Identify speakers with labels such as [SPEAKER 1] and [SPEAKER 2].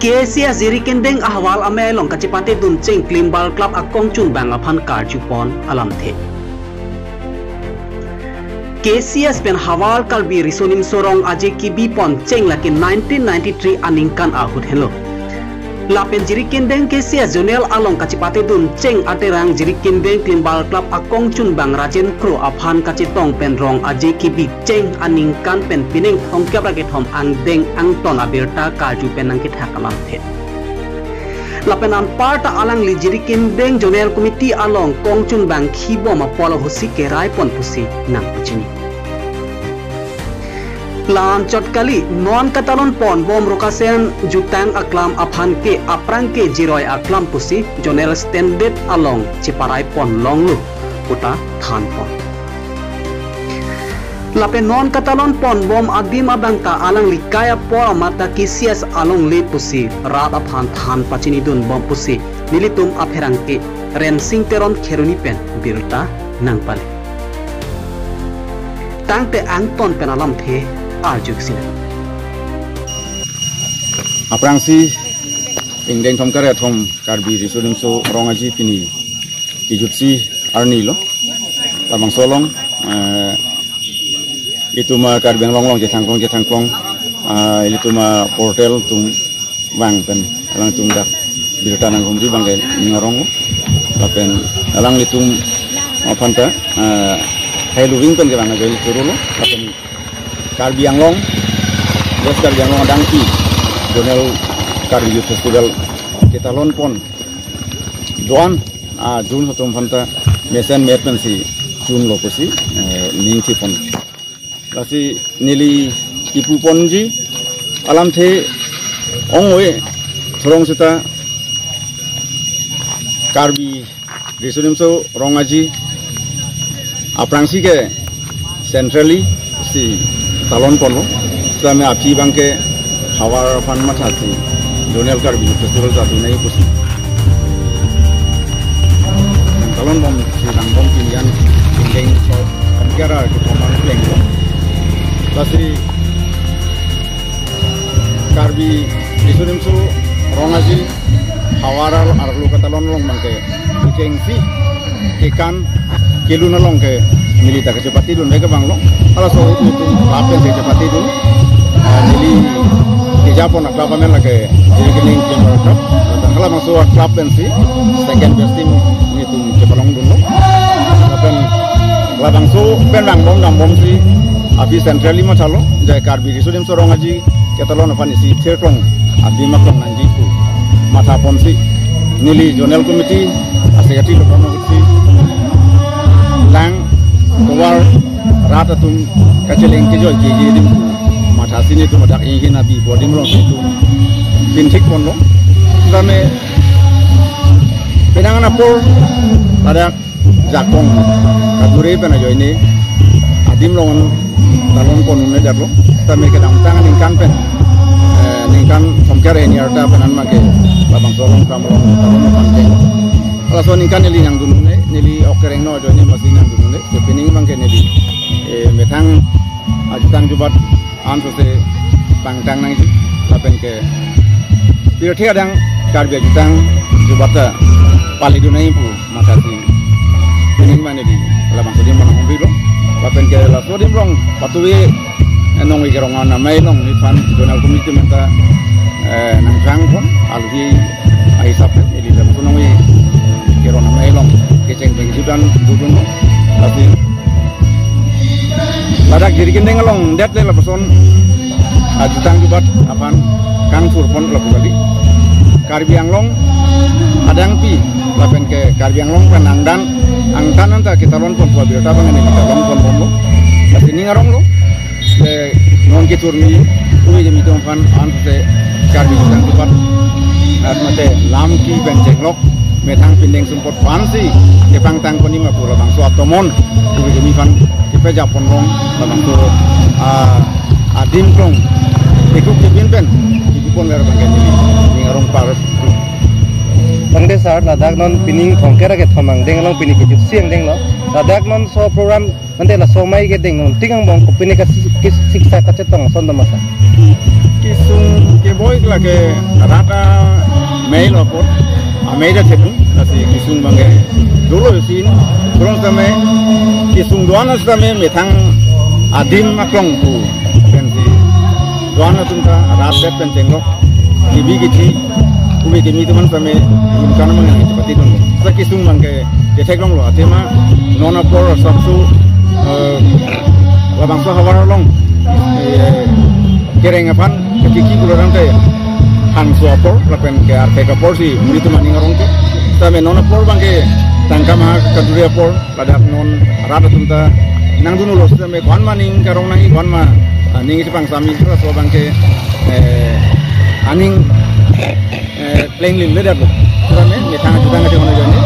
[SPEAKER 1] KCS Jirikindeng ahwal amelong kacipate dun ceng klimbal club akong chun bang aphan karjupon alam the. KCS pen hawal kalbi risonim sorong aje kibi pon ceng laki 1993 aningkan ahud hello. Lapen Jirikindeng KCS Jonel along kacipate dun ceng aterang Jirikindeng klimbal club akong chun bang rajen kro aphan kacitong pen rong aje kibi ceng aningkan pen pining thong kyap raket hom angdeng angton abirta karju pen angkit hakalam the. Lapenan parta alang li Jirikindeng Jonel Committee along kong chun bang khibo ma polo husi ke rai pon pusi nang puchini. Lan chotkali non katalon pon bom rokasen jutang aklam aphan ke aprang ke jiroi aklam pusi Jonel standard along ciparai pon longlu puta than pon. Lape non katalon pon bom adim abangta alang likaya por mata KCS along le pusi rat aphan than pachini dun bom pusi nilitum apherang ke rensing teron kheruni pen birta nang pale. Tangte angton pen alam the arjuk sina.
[SPEAKER 2] Aprangsi ingdeng thom kare thom karbi risodim so rongaji pini kijutsi arni lo tabang solong itu ma karbeng longlong je thangklong itu ma portal tung bang pen alang tung dak birta nang humri bangge ngorong lapen alang litung apanta hai luwing pen ke bang jadi turulo lapen karbi anglong des karbi anglong dangki Jonel Karbi Youth Festival kita lon pon doan Jun hatum phanta mesen metmen si Jun lokosi ningki pon lasi nili ipu ponji alam the ongwe thorong sita Karbi risonim so rongaji aprangsi ke centrally si talon pon lo tame api bangke hawar fan matasi Jonel Karbi Festival satu nai pusi talon bom si rangbom pilihan ingdeng so kamkara ke pemang pleng lasi Karbi risonim so rongaji hawaral arlu katalon long bangke ucengsi ikan kilu nalong ke milita kecepati dun mereka banglong kalau so itu lapen kecepati dun nili Japon klub amen lagi Jirikindeng General Club kalau masuk klub pensi second best team itu cepalong dulu lapen labang so penang bom si api central lima calo jai Karbi risodim sorong aji ketalon apa isi terkong abi maklong nanjiku mata ponsi nili Jonel Committee asekati lokono si lang keluar rata tum kaceleng kejol keji dimku mata sini tu mata ingin nabi body melong itu pintik pon lo kami penangan apor pada jakong kadure pena jo ini adim longan talon pon ne jarlo kami kedang tangan ingkan pen ingkan somkere ini arta penan make babang solong kamlong talon panteng kalau so ingkan nili yang dulu nili okereng no jo ini masih yang dulu sepening mangke nili metang ajutang jubat anso se pangtang nang si lapen ke pirthi adang Karbi ajutang jubata pali dunai pu makasi pening mane di labang sodim manang umbi lo lapen ke la sodim long patuwe nong wi kerongan na mai long ni fan Jonel Committee menta nang jang pon alhi ai sap eli la nong wi kerona mai long keceng pengijudan dudun tapi ladak Jirikindeng along det le la person ajutang jubat apan kang surpon la kali Karbi anglong adang pi lapen ke Karbi anglong penangdan angtan anta kita lon pon buat birta bangan kita lon pon lo tapi ni ngarong lo le non kiturmi uwi jemi tom fan ante Karbi ajutang jubat mate lamki benceng lok metang pindeng sumpot pansi ke pangtang koni ma pura bang so atomon uwi jemi fan pe Japon long babang turo adim klong ikut kebin pen ikut ler bangke ni ngarong paret
[SPEAKER 3] bang desa ladak non pining thongkera ke thomang deng long pining ke siang deng lo ladak non so program nanti la somai ke deng non tingang bong pining ka siksa ka cetong son masa
[SPEAKER 2] kisung ke boy lagi rata mail apa Amerika cekung nasi kisung bangke dulu sin kurang sama kisung doana sama metang adim maklong tu pensi doana tunta rata pencenggok dibi kiti ubi kimi teman sama bukan mengenai seperti itu sekisung bangke ceklong lo tema nona por sabsu labang so hawar long kerengapan kiki kuloran teh han suapor lapen ke arte kapor si muri tu maning arong tu sama nona por bangke tangka mah kaduri por pada non rata tunta nang dunu los sama kwan maning karong nangi kwan ma ning sipang sami so bangke aning playing lin ledak lo sama metang ke hono jone